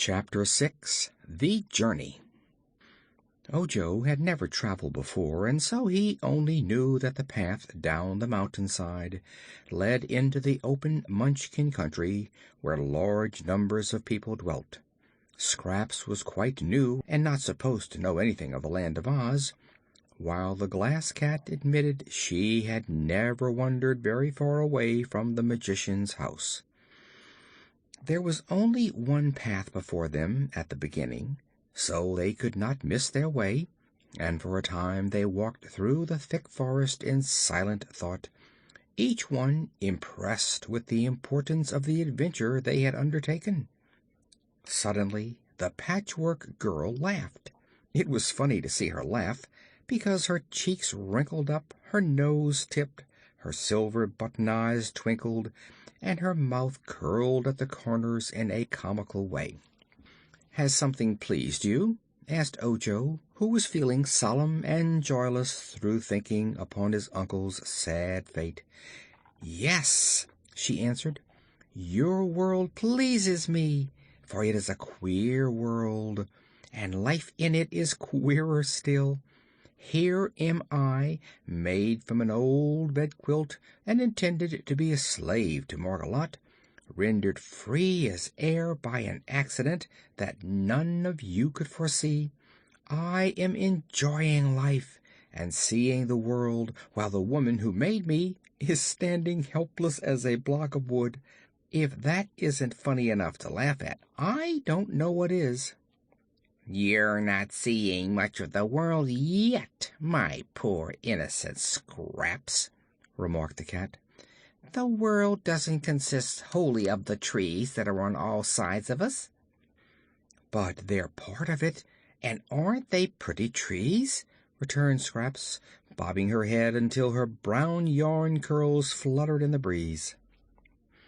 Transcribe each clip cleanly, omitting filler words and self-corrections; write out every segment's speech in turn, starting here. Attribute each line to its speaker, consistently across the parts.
Speaker 1: Chapter 6. The Journey. Ojo had never traveled before, and so he only knew that the path down the mountainside led into the open Munchkin country, where large numbers of people dwelt. Scraps was quite new and not supposed to know anything of the Land of Oz, while the Glass Cat admitted she had never wandered very far away from the magician's house. There was only one path before them at the beginning, so they could not miss their way, and for a time they walked through the thick forest in silent thought, each one impressed with the importance of the adventure they had undertaken. Suddenly the Patchwork Girl laughed. It was funny to see her laugh, because her cheeks wrinkled up, her nose tipped, her silver button eyes twinkled, and her mouth curled at the corners in a comical way. "Has something pleased you?" asked Ojo, who was feeling solemn and joyless through thinking upon his uncle's sad fate. "Yes," she answered. "Your world pleases me, for it is a queer world, and life in it is queerer still. Here am I, made from an old bed-quilt and intended to be a slave to Margolotte, rendered free as air by an accident that none of you could foresee. I am enjoying life and seeing the world, while the woman who made me is standing helpless as a block of wood. If that isn't funny enough to laugh at, I don't know what is." "You're not seeing much of the world yet, my poor innocent Scraps," remarked the cat. "The world doesn't consist wholly of the trees that are on all sides of us." "But they're part of it, and aren't they pretty trees?" returned Scraps, bobbing her head until her brown yarn curls fluttered in the breeze.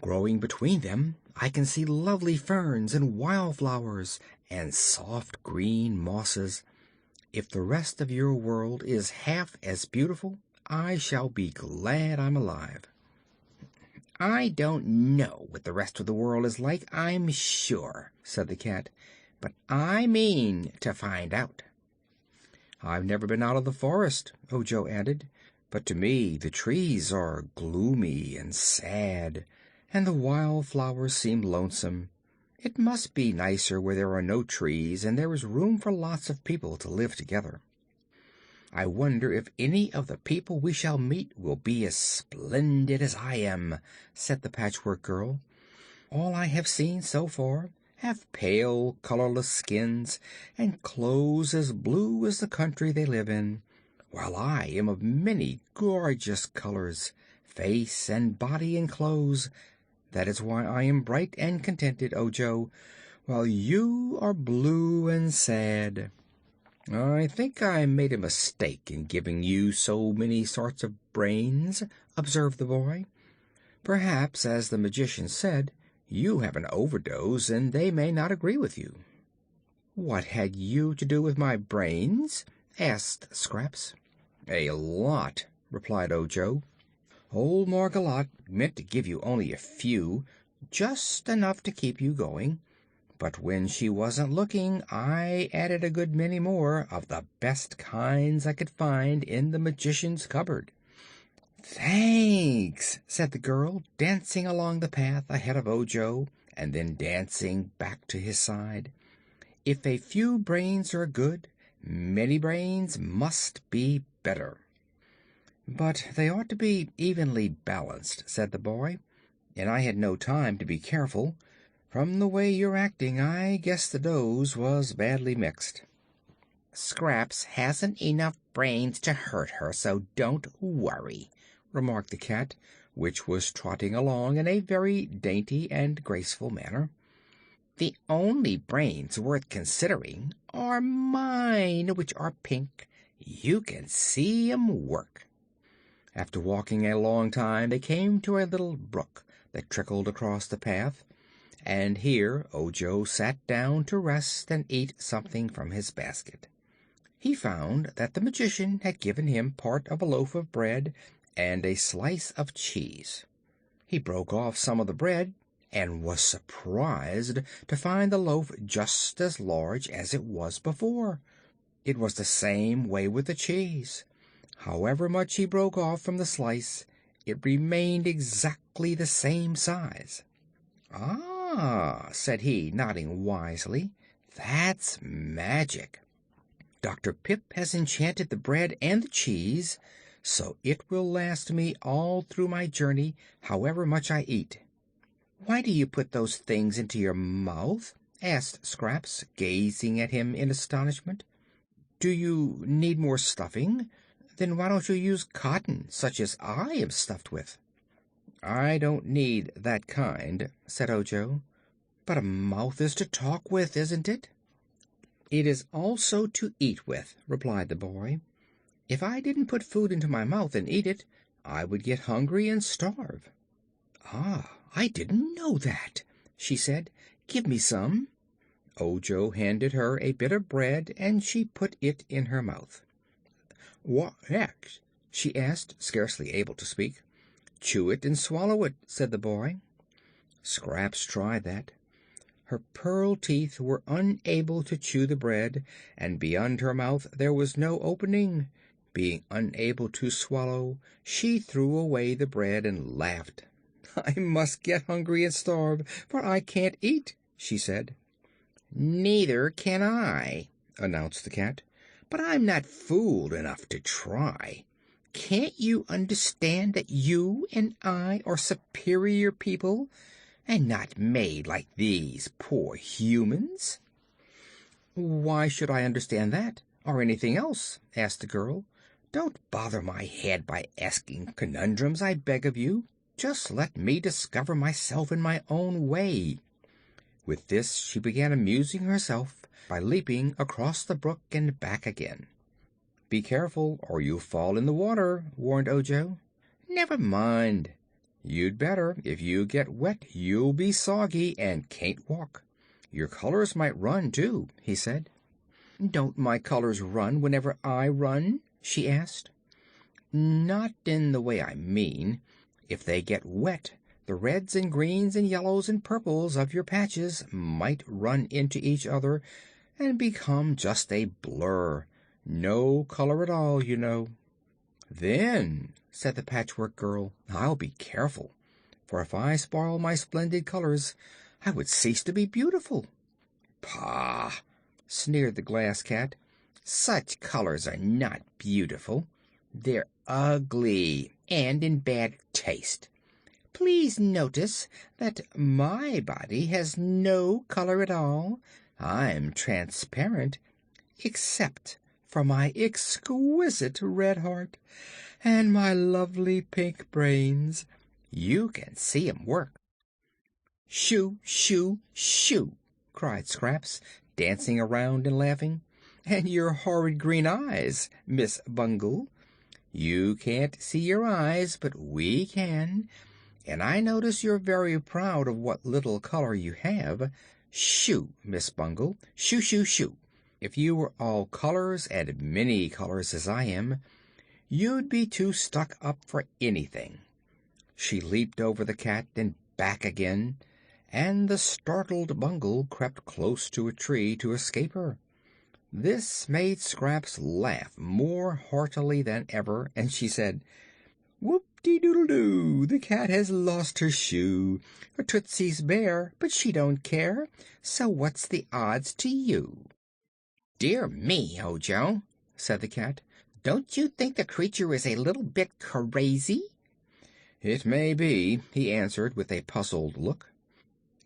Speaker 1: "Growing between them I can see lovely ferns and wildflowers and soft green mosses. If the rest of your world is half as beautiful, I shall be glad I'm alive." "I don't know what the rest of the world is like, I'm sure," said the cat, "but I mean to find out." "I've never been out of the forest," Ojo added, "but to me the trees are gloomy and sad, and the wildflowers seem lonesome. It must be nicer where there are no trees and there is room for lots of people to live together." "I wonder if any of the people we shall meet will be as splendid as I am," said the Patchwork Girl. "All I have seen so far have pale, colorless skins and clothes as blue as the country they live in, while I am of many gorgeous colors, face and body and clothes. That is why I am bright and contented, Ojo, while you are blue and sad." "I think I made a mistake in giving you so many sorts of brains," observed the boy. "Perhaps, as the magician said, you have an overdose and they may not agree with you." "What had you to do with my brains?" asked Scraps. "A lot," replied Ojo. "Old Margolotte meant to give you only a few, just enough to keep you going. But when she wasn't looking, I added a good many more, of the best kinds I could find in the magician's cupboard." "Thanks," said the girl, dancing along the path ahead of Ojo and then dancing back to his side. "If a few brains are good, many brains must be better." "But they ought to be evenly balanced," said the boy, "and I had no time to be careful. From the way you're acting, I guess the dose was badly mixed." "Scraps hasn't enough brains to hurt her, so don't worry," remarked the cat, which was trotting along in a very dainty and graceful manner. "The only brains worth considering are mine, which are pink. You can see 'em work." After walking a long time they came to a little brook that trickled across the path, and here Ojo sat down to rest and eat something from his basket. He found that the magician had given him part of a loaf of bread and a slice of cheese. He broke off some of the bread and was surprised to find the loaf just as large as it was before. It was the same way with the cheese. However much he broke off from the slice, it remained exactly the same size. "Ah," said he, nodding wisely, "that's magic. Dr. Pip has enchanted the bread and the cheese, so it will last me all through my journey, however much I eat." "Why do you put those things into your mouth?" asked Scraps, gazing at him in astonishment. "Do you need more stuffing? Then why don't you use cotton, such as I am stuffed with?" "I don't need that kind," said Ojo. "But a mouth is to talk with, isn't it?" "It is also to eat with," replied the boy. "If I didn't put food into my mouth and eat it, I would get hungry and starve." "Ah, I didn't know that," she said. "Give me some." Ojo handed her a bit of bread and she put it in her mouth. "What next?" she asked, scarcely able to speak. "Chew it and swallow it," said the boy. Scraps tried that. Her pearl teeth were unable to chew the bread, and beyond her mouth there was no opening. Being unable to swallow, she threw away the bread and laughed. "I must get hungry and starve, for I can't eat," she said. "Neither can I," announced the cat. "But I'm not fool enough to try. Can't you understand that you and I are superior people, and not made like these poor humans?" "Why should I understand that, or anything else?" asked the girl. "Don't bother my head by asking conundrums, I beg of you. Just let me discover myself in my own way." With this she began amusing herself by leaping across the brook and back again. "Be careful, or you'll fall in the water," warned Ojo. "Never mind." "You'd better. If you get wet, you'll be soggy and can't walk. Your colors might run, too," he said. "Don't my colors run whenever I run?" she asked. "Not in the way I mean. If they get wet, the reds and greens and yellows and purples of your patches might run into each other and become just a blur. No color at all, you know." "Then," said the Patchwork Girl, "I'll be careful, for if I spoil my splendid colors I would cease to be beautiful." "Pah!" sneered the Glass Cat. "Such colors are not beautiful. They're ugly and in bad taste. Please notice that my body has no color at all. I'm transparent, except for my exquisite red heart and my lovely pink brains. You can see 'em work." "Shoo, shoo, shoo!" cried Scraps, dancing around and laughing. "And your horrid green eyes, Miss Bungle. You can't see your eyes, but we can, and I notice you're very proud of what little color you have. Shoo, Miss Bungle, shoo, shoo, shoo! If you were all colors and many colors as I am, you'd be too stuck up for anything." She leaped over the cat and back again, and the startled Bungle crept close to a tree to escape her. This made Scraps laugh more heartily than ever, and she said, "Whoop-de-doodle-doo! The cat has lost her shoe. Her tootsie's bare, but she don't care, so what's the odds to you?" "Dear me, Ojo," said the cat, "don't you think the creature is a little bit crazy?" "It may be," he answered, with a puzzled look.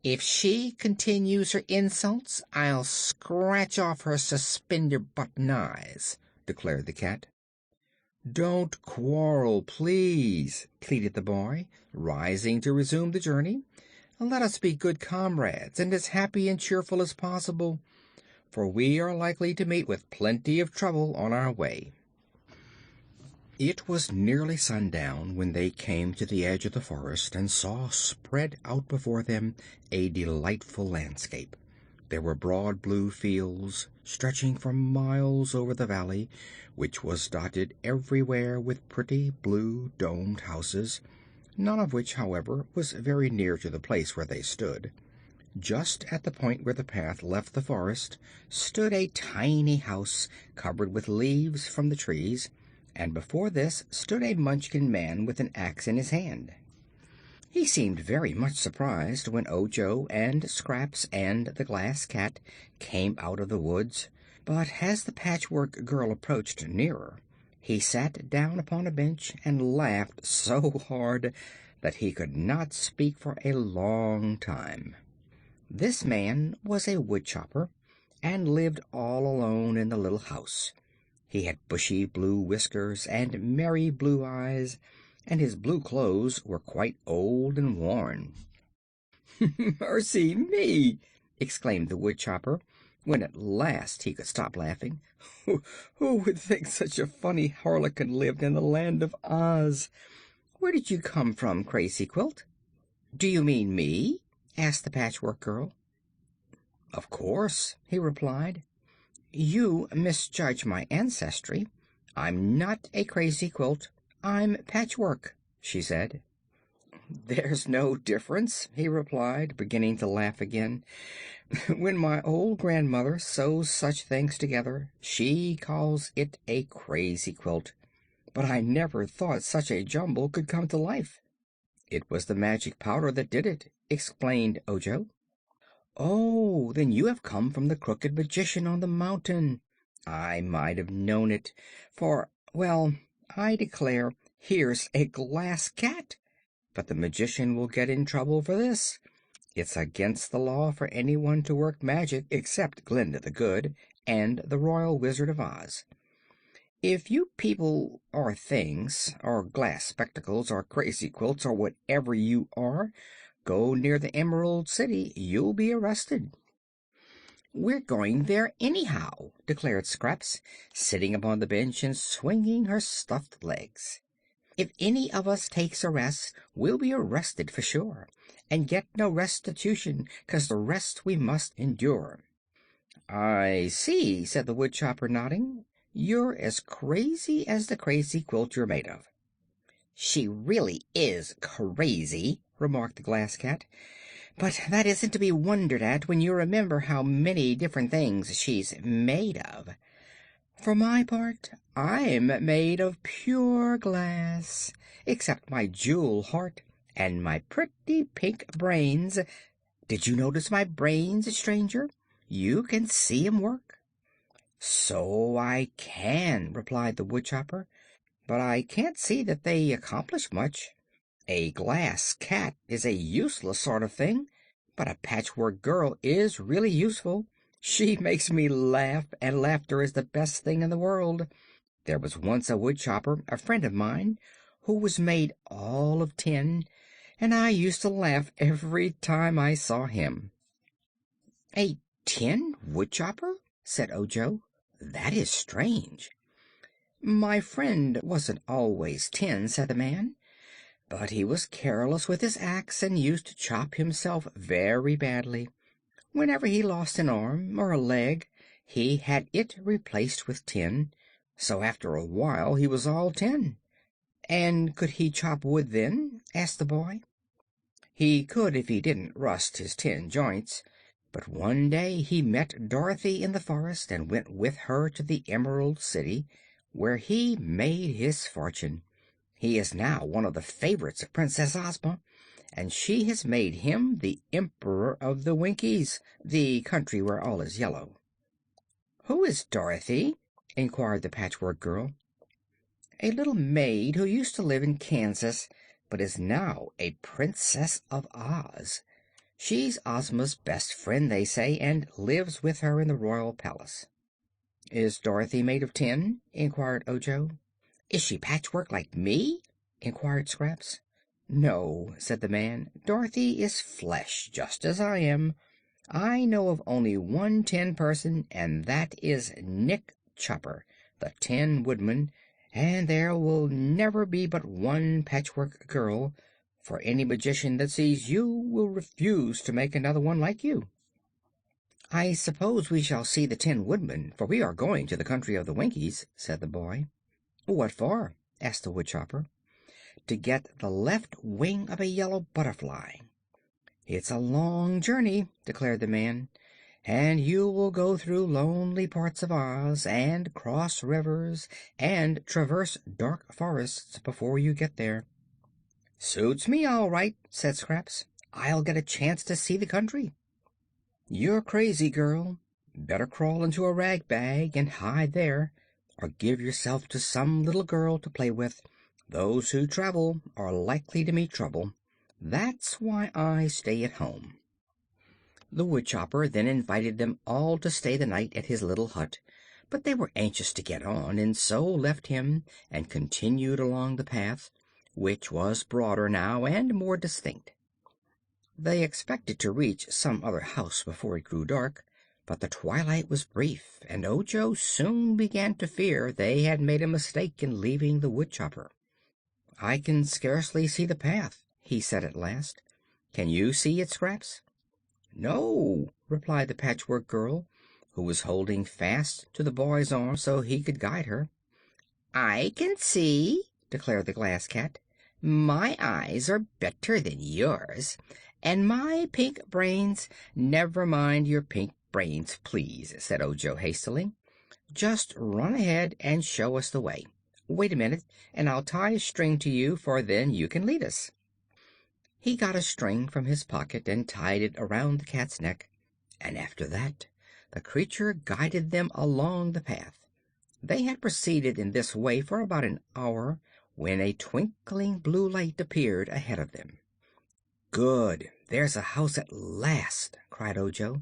Speaker 1: "If she continues her insults, I'll scratch off her suspender-button eyes," declared the cat. "Don't quarrel, please," pleaded the boy, rising to resume the journey. "Let us be good comrades and as happy and cheerful as possible, for we are likely to meet with plenty of trouble on our way." It was nearly sundown when they came to the edge of the forest and saw spread out before them a delightful landscape. There were broad blue fields stretching for miles over the valley, which was dotted everywhere with pretty blue domed houses, none of which, however, was very near to the place where they stood. Just at the point where the path left the forest stood a tiny house covered with leaves from the trees, and before this stood a Munchkin man with an axe in his hand. He seemed very much surprised when Ojo and Scraps and the Glass Cat came out of the woods, but as the Patchwork Girl approached nearer, he sat down upon a bench and laughed so hard that he could not speak for a long time. This man was a woodchopper, and lived all alone in the little house. He had bushy blue whiskers and merry blue eyes, and his blue clothes were quite old and worn. "Mercy me!" exclaimed the woodchopper, when at last he could stop laughing. "Who would think such a funny harlequin lived in the land of Oz? Where did you come from, Crazy Quilt?" "Do you mean me?" asked the Patchwork Girl. "Of course," he replied. "You misjudge my ancestry. I'm not a Crazy Quilt. I'm Patchwork," she said. "There's no difference," he replied, beginning to laugh again. "When my old grandmother sews such things together, she calls it a crazy quilt. But I never thought such a jumble could come to life." "It was the magic powder that did it," explained Ojo. "Oh, then you have come from the Crooked Magician on the mountain. I might have known it, for, well, I declare, here's a glass cat. But the magician will get in trouble for this. It's against the law for anyone to work magic except Glinda the Good and the Royal Wizard of Oz. If you people or things, or glass spectacles, or crazy quilts, or whatever you are, go near the Emerald City, you'll be arrested." "We're going there anyhow," declared Scraps, sitting upon the bench and swinging her stuffed legs. "If any of us takes a rest, we'll be arrested for sure, and get no restitution, 'cause the rest we must endure." "I see," said the woodchopper, nodding. "You're as crazy as the crazy quilt you're made of." "She really is crazy," remarked the Glass Cat, "but that isn't to be wondered at when you remember how many different things she's made of. For my part, I'm made of pure glass, except my jewel heart and my pretty pink brains. Did you notice my brains, stranger? You can see 'em work." "So I can," replied the woodchopper, "but I can't see that they accomplish much. A glass cat is a useless sort of thing, but a Patchwork Girl is really useful. She makes me laugh, and laughter is the best thing in the world. There was once a woodchopper, a friend of mine, who was made all of tin, and I used to laugh every time I saw him." "A tin woodchopper?" said Ojo. "That is strange." "My friend wasn't always tin," said the man, "but he was careless with his axe and used to chop himself very badly. Whenever he lost an arm or a leg, he had it replaced with tin, so after a while he was all tin." "And could he chop wood then?" asked the boy. "He could if he didn't rust his tin joints. But one day he met Dorothy in the forest and went with her to the Emerald City, where he made his fortune. He is now one of the favorites of Princess Ozma, and she has made him the Emperor of the Winkies, the country where all is yellow." "Who is Dorothy?" inquired the Patchwork Girl. "A little maid who used to live in Kansas, but is now a Princess of Oz. She's Ozma's best friend, they say, and lives with her in the royal palace." "Is Dorothy made of tin?" inquired Ojo. "Is she patchwork like me?" inquired Scraps. "No," said the man. "Dorothy is flesh, just as I am. I know of only one tin person, and that is Nick Chopper, the Tin Woodman, and there will never be but one Patchwork Girl, for any magician that sees you will refuse to make another one like you." "I suppose we shall see the Tin Woodman, for we are going to the country of the Winkies," said the boy. "What for?" asked the woodchopper. to get the left wing of a yellow butterfly." "It's a long journey," declared the man, "and you will go through lonely parts of Oz, and cross rivers, and traverse dark forests before you get there." "Suits me all right," said Scraps. "I'll get a chance to see the country." "You're crazy, girl. Better crawl into a rag bag and hide there, or give yourself to some little girl to play with. Those who travel are likely to meet trouble. That's why I stay at home." The woodchopper then invited them all to stay the night at his little hut, but they were anxious to get on, and so left him and continued along the path, which was broader now and more distinct. They expected to reach some other house before it grew dark, but the twilight was brief, and Ojo soon began to fear they had made a mistake in leaving the woodchopper. "I can scarcely see the path," he said at last. "Can you see it, Scraps?" "No," replied the Patchwork Girl, who was holding fast to the boy's arm so he could guide her. "I can see," declared the Glass Cat. "My eyes are better than yours, and my pink brains—" "Never mind your pink brains, please," said Ojo hastily. "Just run ahead and show us the way. Wait a minute, and I'll tie a string to you, for then you can lead us." He got a string from his pocket and tied it around the cat's neck, and after that the creature guided them along the path. They had proceeded in this way for about an hour when a twinkling blue light appeared ahead of them. "Good! There's a house at last!" cried Ojo.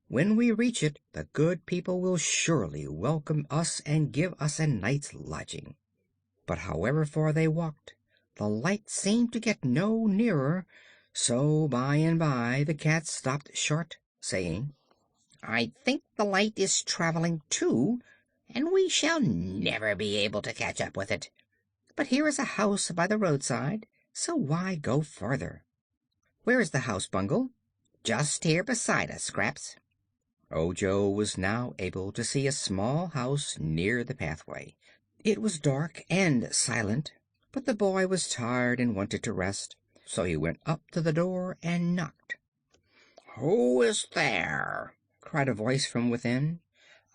Speaker 1: "When we reach it the good people will surely welcome us and give us a night's lodging." But however far they walked, the light seemed to get no nearer, so by and by the cat stopped short, saying, "I think the light is traveling too, and we shall never be able to catch up with it. But here is a house by the roadside, so why go farther?" "Where is the house, Bungle?" "Just here beside us, Scraps." Ojo was now able to see a small house near the pathway. It was dark and silent, but the boy was tired and wanted to rest, so he went up to the door and knocked. "Who is there?" cried a voice from within.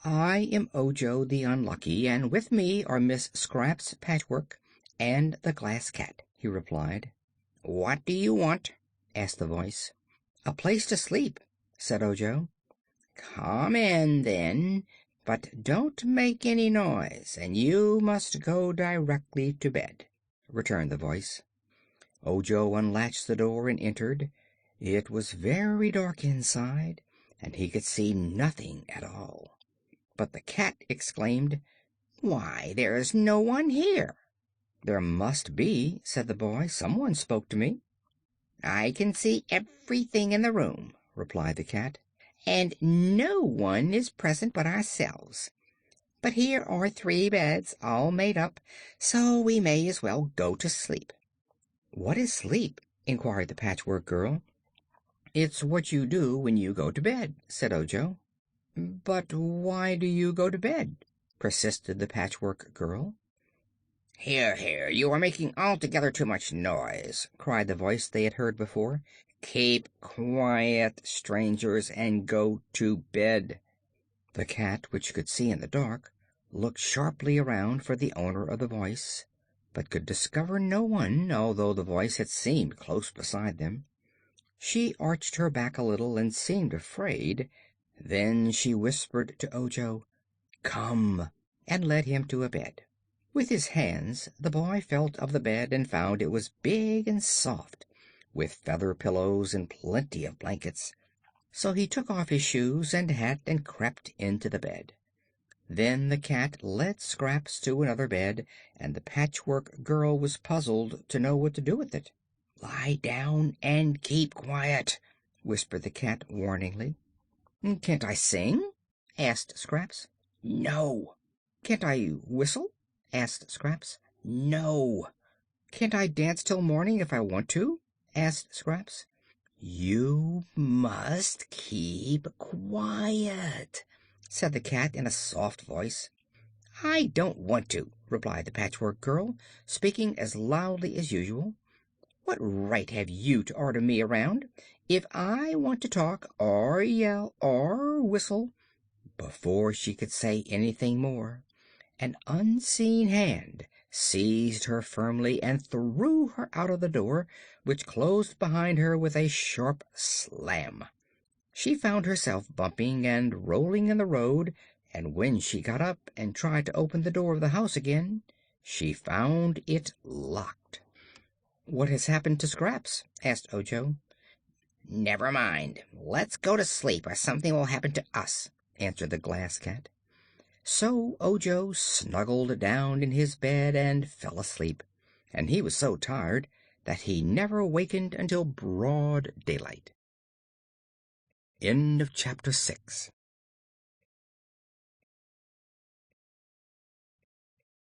Speaker 1: "I am Ojo the Unlucky, and with me are Miss Scraps Patchwork and the Glass Cat," he replied. "What do you want?" asked the voice. "A place to sleep," said Ojo. "Come in, then, but don't make any noise, and you must go directly to bed," returned the voice. Ojo unlatched the door and entered. It was very dark inside, and he could see nothing at all. But the cat exclaimed, "Why, there's no one here!" "There must be," said the boy. "Someone spoke to me." "I can see everything in the room," replied the cat, "and no one is present but ourselves. But here are 3 beds, all made up, so we may as well go to sleep." "What is sleep?" inquired the Patchwork Girl. "It's what you do when you go to bed," said Ojo. "But why do you go to bed?" persisted the Patchwork Girl. "Here, here! You are making altogether too much noise!" cried the voice they had heard before. "Keep quiet, strangers, and go to bed." The cat, which could see in the dark, looked sharply around for the owner of the voice, but could discover no one, although the voice had seemed close beside them. She arched her back a little and seemed afraid. Then she whispered to Ojo, "Come," and led him to a bed. With his hands the boy felt of the bed and found it was big and soft, with feather pillows and plenty of blankets. So he took off his shoes and hat and crept into the bed. Then the cat led Scraps to another bed, and the Patchwork Girl was puzzled to know what to do with it. "Lie down and keep quiet," whispered the cat warningly. "Can't I sing?" asked Scraps. "No." "Can't I whistle?" asked Scraps. "No." "Can't I dance till morning if I want to?" asked Scraps. "You must keep quiet," said the cat in a soft voice. "I don't want to," replied the Patchwork Girl, speaking as loudly as usual. "What right have you to order me around? If I want to talk, or yell, or whistle—" Before she could say anything more, an unseen hand seized her firmly and threw her out of the door, which closed behind her with a sharp slam. She found herself bumping and rolling in the road, and when she got up and tried to open the door of the house again, she found it locked. "What has happened to Scraps?" asked Ojo. "Never mind. Let's go to sleep, or something will happen to us," answered the Glass Cat. So Ojo snuggled down in his bed and fell asleep, and he was so tired that he never wakened until broad daylight. Chapter 7